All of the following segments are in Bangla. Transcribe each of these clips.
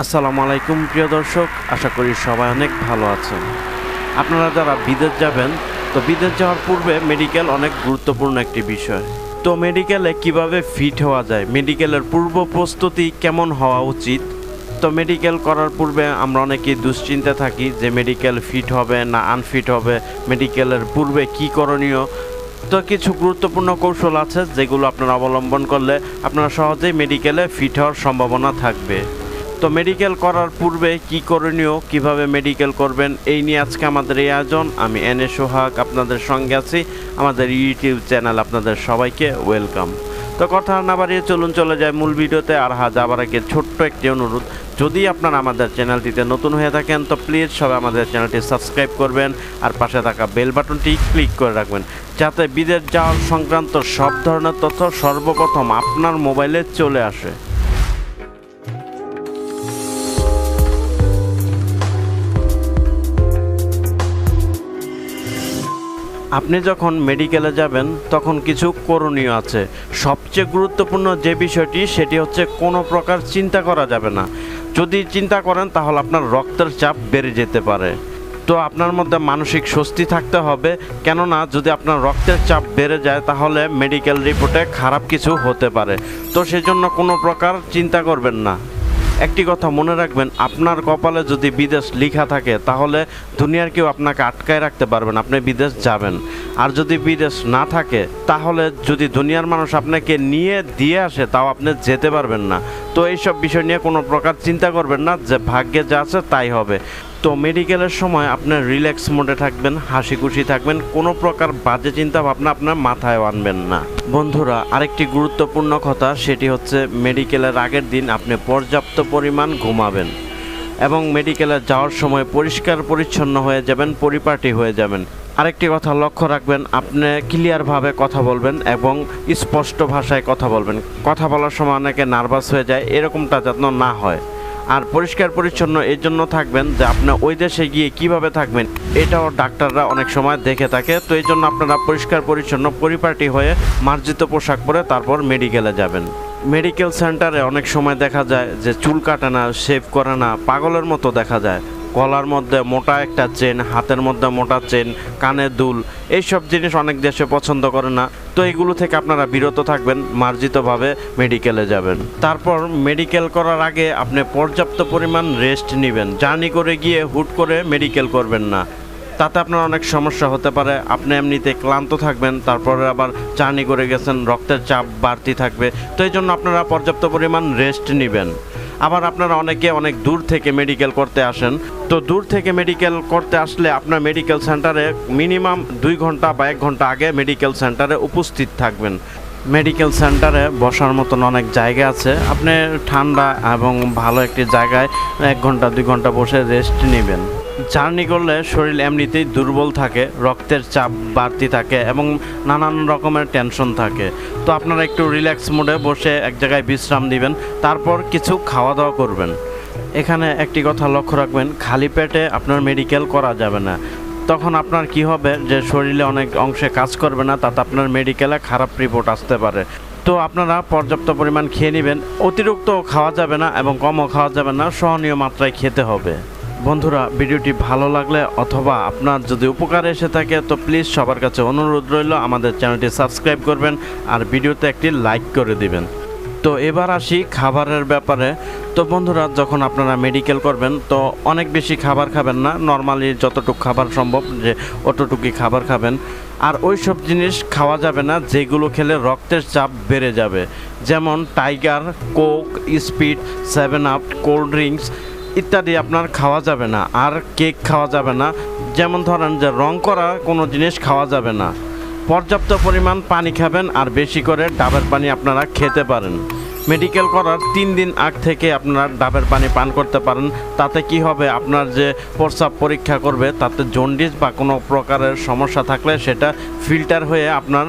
আসসালামু আলাইকুম প্রিয় দর্শক, আশা করি সবাই অনেক ভালো আছেন। আপনারা যারা বিদেশ যাবেন, তো বিদেশ যাওয়ার পূর্বে মেডিকেল অনেক গুরুত্বপূর্ণ একটি বিষয়। তো মেডিকেলে কিভাবে ফিট হওয়া যায়, মেডিকেলের পূর্ব প্রস্তুতি কেমন হওয়া উচিত। তো মেডিকেল করার পূর্বে আমরা অনেকেই দুশ্চিন্তা থাকি যে মেডিকেল ফিট হবে না আনফিট হবে, মেডিকেলের পূর্বে কি করণীয়। তো কিছু গুরুত্বপূর্ণ কৌশল আছে যেগুলো আপনারা অবলম্বন করলে আপনারা সহজেই মেডিকেলে ফিট হওয়ার সম্ভাবনা থাকবে। তো মেডিকেল করার পূর্বে কি করণীয়, কিভাবে মেডিকেল করবেন, এই নিয়ে আজকে আমাদের এই আয়োজন। আমি এনএ সোহাগ আপনাদের সঙ্গে আছি। আমাদের ইউটিউব চ্যানেল আপনাদের সবাইকে ওয়েলকাম। তো কথা না বাড়িয়ে চলুন চলে যায় মূল ভিডিওতে। আর যাবার আগে ছোট্ট একটি অনুরোধ, যদি আপনারা আমাদের চ্যানেলটিতে নতুন হয়ে থাকেন তো প্লিজ সবাই আমাদের চ্যানেলটি সাবস্ক্রাইব করবেন আর পাশে থাকা বেল বাটনটি ক্লিক করে রাখবেন, যাতে বিদেশ যাওয়ার সংক্রান্ত সব ধরনের তথ্য সর্বপ্রথম আপনার মোবাইলে চলে আসে। আপনি যখন মেডিকেলে যাবেন তখন কিছু করণীয় আছে। সবচেয়ে গুরুত্বপূর্ণ যে বিষয়টি সেটি হচ্ছে কোনো প্রকার চিন্তা করা যাবে না। যদি চিন্তা করেন তাহলে আপনার রক্তের চাপ বেড়ে যেতে পারে। তো আপনার মধ্যে মানসিক স্বস্তি থাকতে হবে, কেননা যদি আপনার রক্তের চাপ বেড়ে যায় তাহলে মেডিকেল রিপোর্টে খারাপ কিছু হতে পারে। তো সেজন্য কোনো প্রকার চিন্তা করবেন না। একটি কথা মনে রাখবেন, আপনার কপালে যদি বিদেশ লেখা থাকে তাহলে দুনিয়ার কেউ আপনাকে আটকায় রাখতে পারবেন, আপনি বিদেশ যাবেন। আর যদি বিদেশ না থাকে তাহলে যদি দুনিয়ার মানুষ আপনাকে নিয়ে দিয়ে আসে তাও আপনি যেতে পারবেন না। তো এইসব বিষয় নিয়ে কোনো প্রকার চিন্তা করবেন না, যে ভাগ্যে যা আছে তাই হবে। তো মেডিকেলের সময় আপনার রিল্যাক্স মোডে থাকবেন, হাসি খুশি থাকবেন, কোনো প্রকার বাজে চিন্তা ভাবনা আপনার মাথায় আনবেন না। বন্ধুরা, আরেকটি গুরুত্বপূর্ণ কথা, সেটি হচ্ছে মেডিকেলের আগের দিন আপনি পর্যাপ্ত পরিমাণ ঘুমাবেন এবং মেডিকেলে যাওয়ার সময় পরিষ্কার পরিচ্ছন্ন হয়ে যাবেন, পরিপাটি হয়ে যাবেন। আরেকটি কথা লক্ষ্য রাখবেন, আপনি ক্লিয়ারভাবে কথা বলবেন এবং স্পষ্ট ভাষায় কথা বলবেন। কথা বলার সময় অনেকে নার্ভাস হয়ে যায়, এরকমটা যেন না হয়। আর পরিষ্কার পরিচ্ছন্ন এই জন্য থাকবেন যে আপনি ওই দেশে গিয়ে কিভাবে থাকবেন এটাও ডাক্তাররা অনেক সময় দেখে থাকে। তো এই জন্য আপনারা পরিষ্কার পরিচ্ছন্ন পরিপাটি হয়ে মার্জিত পোশাক পরে তারপর মেডিকেলে যাবেন। মেডিকেল সেন্টারে অনেক সময় দেখা যায় যে চুল কাটে না, শেভ করে না, পাগলের মতো দেখা যায়। গলার মধ্যে মোটা একটা চেন, হাতের মধ্যে মোটা চেন, কানে দুল, এইসব জিনিস অনেক দেশে পছন্দ করে না। তো এইগুলো থেকে আপনারা বিরত থাকবেন, মার্জিতভাবে মেডিকেলে যাবেন। তারপর মেডিকেল করার আগে আপনি পর্যাপ্ত পরিমাণ রেস্ট নেবেন। জার্নি করে গিয়ে হুট করে মেডিকেল করবেন না, তাতে আপনার অনেক সমস্যা হতে পারে। আপনি এমনিতে ক্লান্ত থাকবেন, তারপরে আবার জার্নি করে গেছেন, রক্তের চাপ বাড়তি থাকবে। তো এই জন্য আপনারা পর্যাপ্ত পরিমাণ রেস্ট নেবেন। আবার আপনারা অনেকে অনেক দূর থেকে মেডিকেল করতে আসেন। তো দূর থেকে মেডিকেল করতে আসলে আপনার মেডিকেল সেন্টারে মিনিমাম 2 ঘন্টা বা 1 ঘন্টা আগে মেডিকেল সেন্টারে উপস্থিত থাকবেন। মেডিকেল সেন্টারে বসার মতন অনেক জায়গা আছে, আপনি ঠান্ডা এবং ভালো একটি জায়গায় 1 ঘন্টা 2 ঘন্টা বসে রেস্ট নেবেন। জার্নি করলে শরীর এমনিতেই দুর্বল থাকে, রক্তের চাপ বাড়তি থাকে এবং নানান রকমের টেনশন থাকে। তো আপনারা একটু রিল্যাক্স মোডে বসে এক জায়গায় বিশ্রাম নেবেন, তারপর কিছু খাওয়া দাওয়া করবেন। এখানে একটি কথা লক্ষ্য রাখবেন, খালি পেটে আপনার মেডিকেল করা যাবে না। তখন আপনার কি হবে যে শরীরে অনেক অংশে কাজ করবে না, তাতে আপনার মেডিকেলে খারাপ রিপোর্ট আসতে পারে। তো আপনারা পর্যাপ্ত পরিমাণ খেয়ে নেবেন, অতিরিক্ত খাওয়া যাবে না এবং কমও খাওয়া যাবে না, সহনীয় মাত্রায় খেতে হবে। বন্ধুরা, ভিডিওটি ভালো লাগলে অথবা আপনার যদি উপকার এসে থাকে তো প্লিজ সবার কাছে অনুরোধ রইল আমাদের চ্যানেলটি সাবস্ক্রাইব করবেন আর ভিডিওতে একটি লাইক করে দিবেন। তো এবার আসি খাবারের ব্যাপারে। তো বন্ধুরা, যখন আপনারা মেডিকেল করবেন তো অনেক বেশি খাবার খাবেন না, নর্মালি যতটুকু খাবার সম্ভব যে অতটুকুই খাবার খাবেন। আর ওই সব জিনিস খাওয়া যাবে না যেগুলো খেলে রক্তের চাপ বেড়ে যাবে, যেমন tiger, Coke, speed, 7 up, cold drinks ইত্যাদি আপনার খাওয়া যাবে না। আর কেক খাওয়া যাবে না, যেমন ধরেন যে রং করা কোনো জিনিস খাওয়া যাবে না। পর্যাপ্ত পরিমাণ পানি খাবেন আর বেশি করে ডাবের পানি আপনারা খেতে পারেন। মেডিকেল করার 3 দিন আগ থেকে আপনারা ডাবের পানি পান করতে পারেন। তাতে কি হবে, আপনার যে প্রস্রাব পরীক্ষা করবে তাতে জন্ডিস বা কোনো প্রকারের সমস্যা থাকলে সেটা ফিল্টার হয়ে আপনার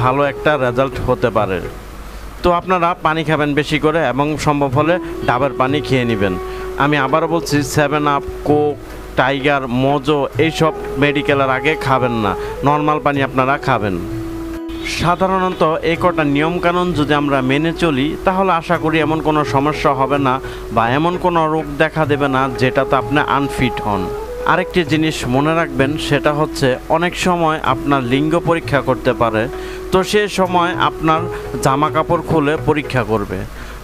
ভালো একটা রেজাল্ট হতে পারে। তো আপনারা পানি খাবেন বেশি করে এবং সম্ভব হলে ডাবের পানি খেয়ে নেবেন। আমি আবারও বলছি, 7 আপ, কোক, টাইগার, মোজো এইসব মেডিকেলের আগে খাবেন না, নর্মাল পানি আপনারা খাবেন। সাধারণত এই কটা নিয়মকানুন যদি আমরা মেনে চলি তাহলে আশা করি এমন কোনো সমস্যা হবে না বা এমন কোনো রোগ দেখা দেবে না যেটাতে আপনি আনফিট হন। আরেকটি জিনিস মনে রাখবেন, সেটা হচ্ছে অনেক সময় আপনার লিঙ্গ পরীক্ষা করতে পারে, তো সেই সময় আপনার জামা কাপড় খুলে পরীক্ষা করবে।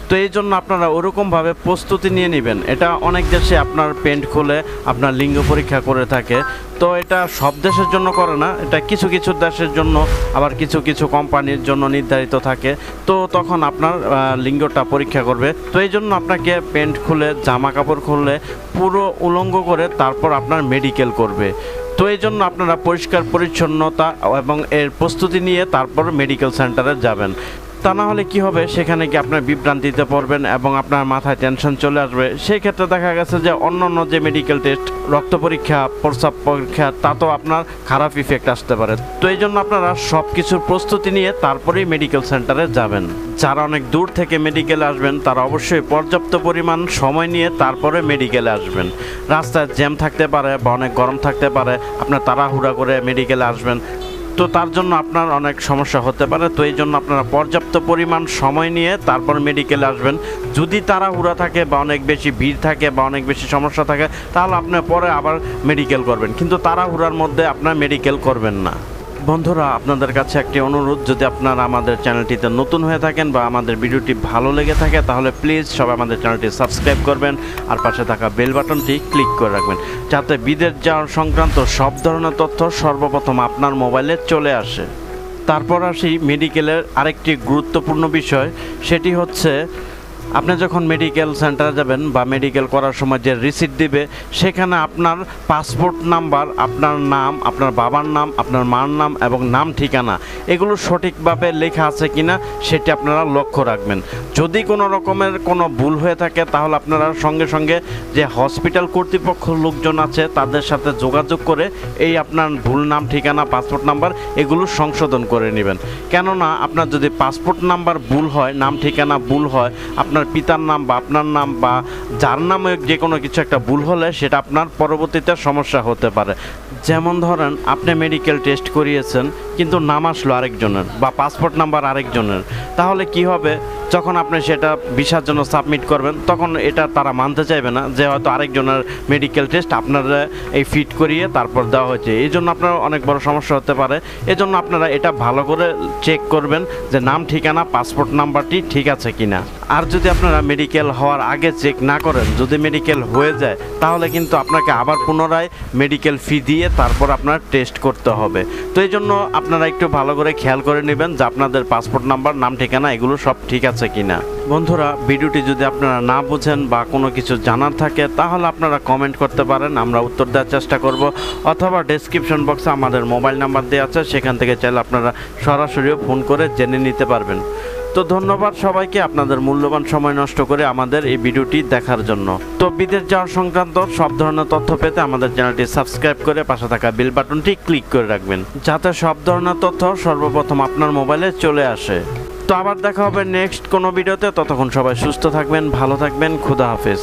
তো এই জন্য আপনারা ওরকমভাবে প্রস্তুতি নিয়ে নেবেন। এটা অনেক দেশে আপনার প্যান্ট খুলে আপনার লিঙ্গ পরীক্ষা করে থাকে। তো এটা সব দেশের জন্য করে না, এটা কিছু কিছু দেশের জন্য, আবার কিছু কিছু কোম্পানির জন্য নির্ধারিত থাকে। তো তখন আপনার লিঙ্গটা পরীক্ষা করবে। তো এই জন্য আপনাকে প্যান্ট খুলে জামা কাপড় খুলে পুরো উলঙ্গ করে তারপর আপনার মেডিকেল করবে। তো এই জন্য আপনারা পরিষ্কার পরিচ্ছন্নতা এবং এর প্রস্তুতি নিয়ে তারপর মেডিকেল সেন্টারে যাবেন। তা না হলে কি হবে, সেখানে গিয়ে আপনার বিভ্রান্তিতে পড়বেন এবং আপনার মাথায় টেনশন চলে আসবে। সেই ক্ষেত্রে দেখা গেছে যে অন্য যে মেডিকেল টেস্ট, রক্ত পরীক্ষা, প্রস্রাব পরীক্ষা, তাতেও আপনার খারাপ ইফেক্ট আসতে পারে। তো এই জন্য আপনারা সব কিছুর প্রস্তুতি নিয়ে তারপরেই মেডিকেল সেন্টারে যাবেন। যারা অনেক দূর থেকে মেডিকেলে আসবেন তারা অবশ্যই পর্যাপ্ত পরিমাণ সময় নিয়ে তারপরে মেডিকেলে আসবেন। রাস্তায় জ্যাম থাকতে পারে বা অনেক গরম থাকতে পারে, আপনার তাড়াহুড়া করে মেডিকেলে আসবেন, তো তার জন্য আপনার অনেক সমস্যা হতে পারে। তো এই জন্য আপনারা পর্যাপ্ত পরিমাণ সময় নিয়ে তারপর মেডিকেলে আসবেন। যদি তাড়াহুড়া থাকে বা অনেক বেশি ভিড় থাকে বা অনেক বেশি সমস্যা থাকে তাহলে আপনি পরে আবার মেডিকেল করবেন, কিন্তু তাড়াহুড়ার মধ্যে আপনার মেডিকেল করবেন না। বন্ধুরা, আপনাদের কাছে একটি অনুরোধ, যদি আপনারা আমাদের চ্যানেলটিতে নতুন হয়ে থাকেন বা আমাদের ভিডিওটি ভালো লেগে থাকে তাহলে প্লিজ সবাই আমাদের চ্যানেলটি সাবস্ক্রাইব করবেন আর পাশে থাকা বেল বাটনটি ক্লিক করে রাখবেন, যাতে বিদেশ যাওয়ার সংক্রান্ত সব ধরনের তথ্য সর্বপ্রথম আপনার মোবাইলে চলে আসে। তারপর আসি মেডিকেলের আরেকটি গুরুত্বপূর্ণ বিষয়, সেটি হচ্ছে আপনি যখন মেডিকেল সেন্টারে যাবেন বা মেডিকেল করার সময় যে রিসিট দিবে, সেখানে আপনার পাসপোর্ট নাম্বার, আপনার নাম, আপনার বাবার নাম, আপনার মার নাম এবং নাম ঠিকানা এগুলো সঠিকভাবে লেখা আছে কিনা সেটি আপনারা লক্ষ্য রাখবেন। যদি কোনো রকমের কোনো ভুল হয়ে থাকে তাহলে আপনারা সঙ্গে সঙ্গে যে হসপিটাল কর্তৃপক্ষ লোকজন আছে তাদের সাথে যোগাযোগ করে এই আপনার ভুল নাম ঠিকানা, পাসপোর্ট নাম্বার এগুলো সংশোধন করে নেবেন। কেননা আপনার যদি পাসপোর্ট নাম্বার ভুল হয়, নাম ঠিকানা ভুল হয়, আপনার পিতার নাম বা আপনার নাম বা যার নামে যে কোনো কিছু একটা ভুল হলে সেটা আপনার পরবর্তীতে সমস্যা হতে পারে। যেমন ধরেন আপনি মেডিকেল টেস্ট করিয়েছেন কিন্তু নাম আসলো আরেকজনের বা পাসপোর্ট নাম্বার আরেকজনের, তাহলে কি হবে, যখন আপনি সেটা ভিসার জন্য সাবমিট করবেন তখন এটা তারা মানতে চাইবে না যে হয়তো আরেকজনের মেডিকেল টেস্ট আপনারা এই ফিট করিয়ে তারপর দেওয়া হয়েছে। এই জন্য আপনার অনেক বড় সমস্যা হতে পারে। এই জন্য আপনারা এটা ভালো করে চেক করবেন যে নাম ঠিকানা পাসপোর্ট নাম্বারটি ঠিক আছে কিনা। আর যদি আপনারা মেডিকেল হওয়ার আগে চেক না করেন, যদি মেডিকেল হয়ে যায় তাহলে কিন্তু আপনাকে আবার পুনরায় মেডিকেল ফি দিয়ে তারপর আপনার টেস্ট করতে হবে। তো এই জন্য আপনারা একটু ভালো করে খেয়াল করে নেবেন যে আপনাদের পাসপোর্ট নাম্বার, নাম ঠিকানা এগুলো সব ঠিক আছে কিনা। বন্ধুরা, ভিডিওটি যদি আপনারা না বুঝেন বা কোনো কিছু জানার থাকে তাহলে আপনারা কমেন্ট করতে পারেন, আমরা উত্তর দেওয়ার চেষ্টা করব, অথবা ডেসক্রিপশন বক্সে আমাদের মোবাইল নাম্বার দেওয়া আছে, সেখান থেকে চাইলে আপনারা সরাসরিও ফোন করে জেনে নিতে পারবেন। তো ধন্যবাদ সবাইকে আপনাদের মূল্যবান সময় নষ্ট করে আমাদের এই ভিডিওটি দেখার জন্য। তো বিদেশ যাওয়ার সংক্রান্ত সব ধরনের তথ্য পেতে আমাদের চ্যানেলটি সাবস্ক্রাইব করে পাশে থাকা বেল বাটনটি ক্লিক করে রাখবেন, যাতে সব ধরনের তথ্য সর্বপ্রথম আপনার মোবাইলে চলে আসে। তো আবার দেখা হবে নেক্সট কোনো ভিডিওতে। ততক্ষণ সবাই সুস্থ থাকবেন, ভালো থাকবেন, খুদা হাফেজ।